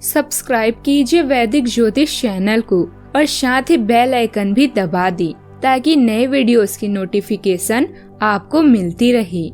Subscribe कीजिए वैदिक ज्योतिष चैनल को और साथ ही बेल आइकन भी दबा दी ताकि नए वीडियोस की नोटिफिकेशन आपको मिलती रहे।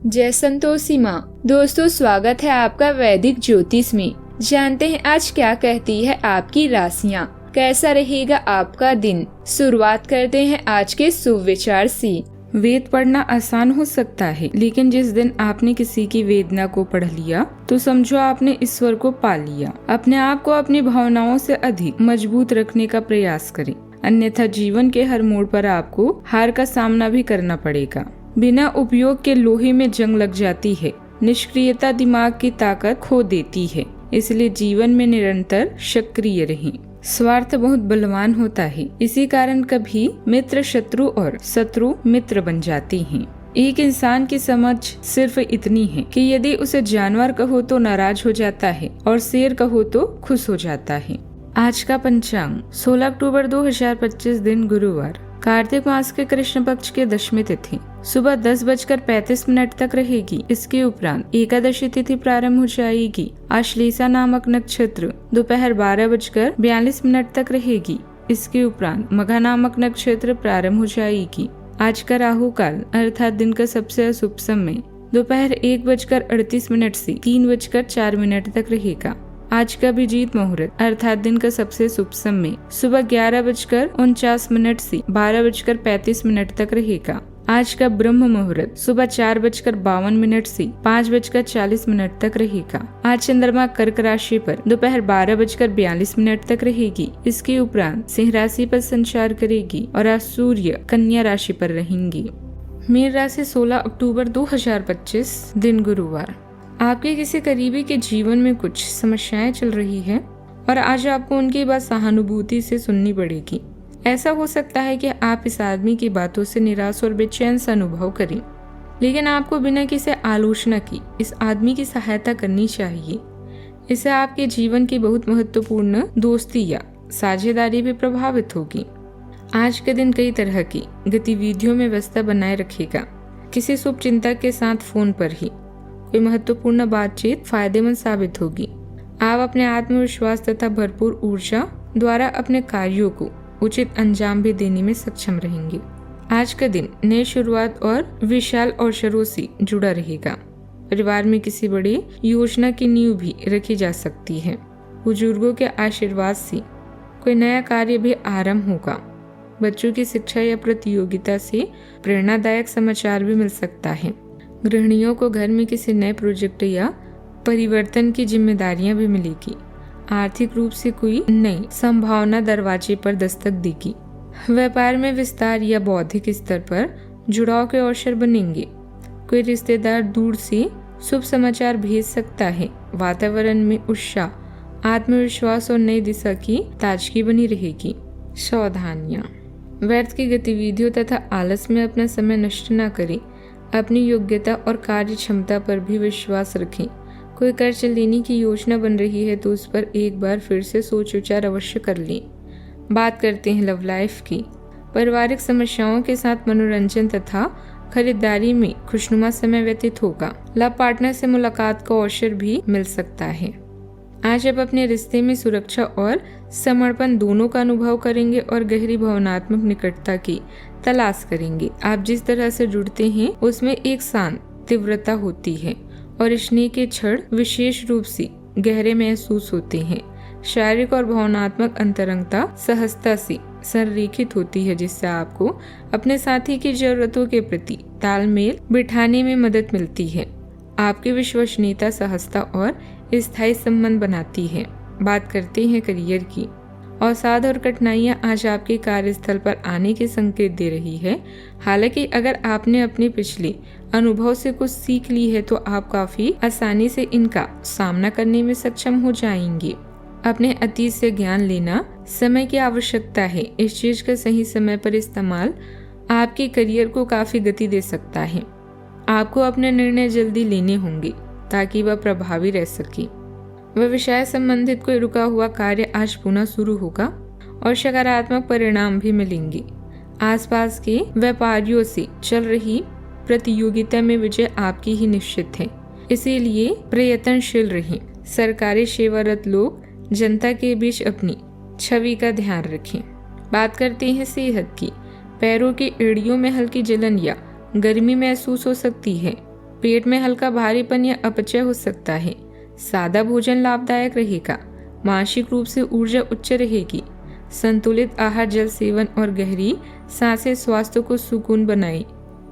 जय संतोषी माँ। दोस्तों, स्वागत है आपका वैदिक ज्योतिष में। जानते हैं आज क्या कहती है आपकी राशियाँ, कैसा रहेगा आपका दिन। शुरुआत करते हैं आज के शुभ विचार से। वेद पढ़ना आसान हो सकता है, लेकिन जिस दिन आपने किसी की वेदना को पढ़ लिया तो समझो आपने ईश्वर को पा लिया। अपने आप को अपनी भावनाओं से अधिक मजबूत रखने का प्रयास करें, अन्यथा जीवन के हर मोड़ पर आपको हार का सामना भी करना पड़ेगा। बिना उपयोग के लोहे में जंग लग जाती है। निष्क्रियता दिमाग की ताकत खो देती है, इसलिए जीवन में निरंतर सक्रिय रहें। स्वार्थ बहुत बलवान होता है, इसी कारण कभी मित्र शत्रु और शत्रु मित्र बन जाते हैं। एक इंसान की समझ सिर्फ इतनी है कि यदि उसे जानवर कहो तो नाराज हो जाता है और शेर कहो तो खुश हो जाता है। आज का पंचांग 16 अक्टूबर 2025 दिन गुरुवार, कार्तिक मास के कृष्ण पक्ष के दशमी तिथि सुबह 10:35 तक रहेगी। इसके उपरांत एकादशी तिथि प्रारंभ हो जाएगी। आश्लेषा नामक नक्षत्र दोपहर 12:42 तक रहेगी। इसके उपरांत मघा नामक नक्षत्र प्रारंभ हो जाएगी। आज का राहु काल अर्थात दिन का सबसे अशुभ समय दोपहर 1:38 से 3:04 तक रहेगा। आज का अभिजीत मुहूर्त अर्थात दिन का सबसे शुभ समय सुबह 11:49 से 12:35 तक रहेगा। आज का ब्रह्म मुहूर्त सुबह 4:52 से 5:40 तक रहेगा। आज चंद्रमा कर्क राशि पर दोपहर 12:42 तक रहेगी। इसके उपरांत सिंह राशि पर संचार करेगी और आज सूर्य कन्या राशि पर रहेंगी। मीन राशि 16 अक्टूबर 2025 दिन गुरुवार, आपके किसी करीबी के जीवन में कुछ समस्याएं चल रही है और आज आपको उनकी बात सहानुभूति से सुननी पड़ेगी। ऐसा हो सकता है कि आप इस आदमी की बातों से निराश और बेचैन सा अनुभव करें, लेकिन आपको बिना किसी आलोचना की इस आदमी की सहायता करनी चाहिए। इससे आपके जीवन की बहुत महत्वपूर्ण दोस्ती या साझेदारी भी प्रभावित होगी। आज के दिन कई तरह की गतिविधियों में व्यस्तता बनाए रखेगा। किसी शुभ चिंतक के साथ फोन पर ही कोई महत्वपूर्ण बातचीत फायदेमंद साबित होगी। आप अपने आत्मविश्वास तथा भरपूर ऊर्जा द्वारा अपने कार्यों को उचित अंजाम भी देने में सक्षम रहेंगे। आज का दिन नई शुरुआत और विशाल अवसरों से जुड़ा रहेगा। परिवार में किसी बड़ी योजना की नींव भी रखी जा सकती है। बुजुर्गों के आशीर्वाद से कोई नया कार्य भी आरंभ होगा। बच्चों की शिक्षा या प्रतियोगिता से प्रेरणादायक समाचार भी मिल सकता है। गृहिणियों को घर में किसी नए प्रोजेक्ट या परिवर्तन की जिम्मेदारियां भी मिलेगी। आर्थिक रूप से कोई नई संभावना दरवाजे पर दस्तक देगी। व्यापार में विस्तार या बौद्धिक स्तर पर जुड़ाव के अवसर बनेंगे। कोई रिश्तेदार दूर से शुभ समाचार भेज सकता है। वातावरण में उत्साह, आत्मविश्वास और नई दिशा की ताजगी बनी रहेगी। सावधानियां, व्यर्थ की गतिविधियों तथा आलस में अपना समय नष्ट न करें। अपनी योग्यता और कार्य क्षमता पर भी विश्वास रखें। कोई कर्ज लेने की योजना बन रही है तो उस पर एक बार फिर से सोच विचार अवश्य कर लें। बात करते हैं लव लाइफ की। पारिवारिक समस्याओं के साथ मनोरंजन तथा खरीदारी में खुशनुमा समय व्यतीत होगा। लव पार्टनर से मुलाकात का अवसर भी मिल सकता है। आज आप अपने रिश्ते में सुरक्षा और समर्पण दोनों का अनुभव करेंगे और गहरी भावनात्मक निकटता की तलाश करेंगे। आप जिस तरह से जुड़ते हैं उसमें एक शांत तीव्रता होती है और स्नेह के क्षण विशेष रूप से गहरे महसूस होते हैं। शारीरिक और भावनात्मक अंतरंगता सहजता से संरेखित होती है, जिससे आपको अपने साथी की जरूरतों के प्रति तालमेल बिठाने में मदद मिलती है। आपकी विश्वसनीयता सहजता और स्थायी संबंध बनाती है। बात करते हैं करियर की। अवसाद और कठिनाइयां आज आपके कार्यस्थल पर आने के संकेत दे रही है। हालांकि अगर आपने अपने पिछले अनुभव से कुछ सीख ली है तो आप काफी आसानी से इनका सामना करने में सक्षम हो जाएंगे। अपने अतीत से ज्ञान लेना समय की आवश्यकता है। इस चीज का सही समय पर इस्तेमाल आपके करियर को काफी गति दे सकता है। आपको अपने निर्णय जल्दी लेने होंगे ताकि वह प्रभावी रह सके। व्यवसाय संबंधित कोई रुका हुआ कार्य आज पुनः शुरू होगा और सकारात्मक परिणाम भी मिलेंगे। आसपास के व्यापारियों से चल रही प्रतियोगिता में विजय आपकी ही निश्चित है, इसीलिए प्रयत्नशील रहें। सरकारी सेवारत लोग जनता के बीच अपनी छवि का ध्यान रखें। बात करते हैं सेहत की। पैरों की एड़ियों में हल्की जलन या गर्मी महसूस हो सकती है। पेट में हल्का भारीपन या अपचय हो सकता है। सादा भोजन लाभदायक रहेगा। मानसिक रूप से ऊर्जा उच्च रहेगी। संतुलित आहार, जल सेवन और गहरी सांसें स्वास्थ्य को सुकून बनाए।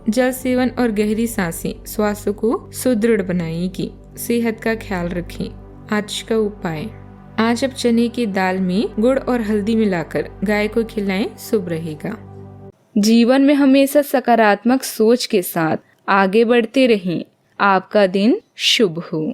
जल सेवन और गहरी सांसें स्वास्थ्य को सुदृढ़ बनाएगी। सेहत का ख्याल रखें। आज का उपाय, आज आप चने की दाल में गुड़ और हल्दी मिलाकर गाय को खिलाएं, शुभ रहेगा। जीवन में हमेशा सकारात्मक सोच के साथ आगे बढ़ते रहें। आपका दिन शुभ हो।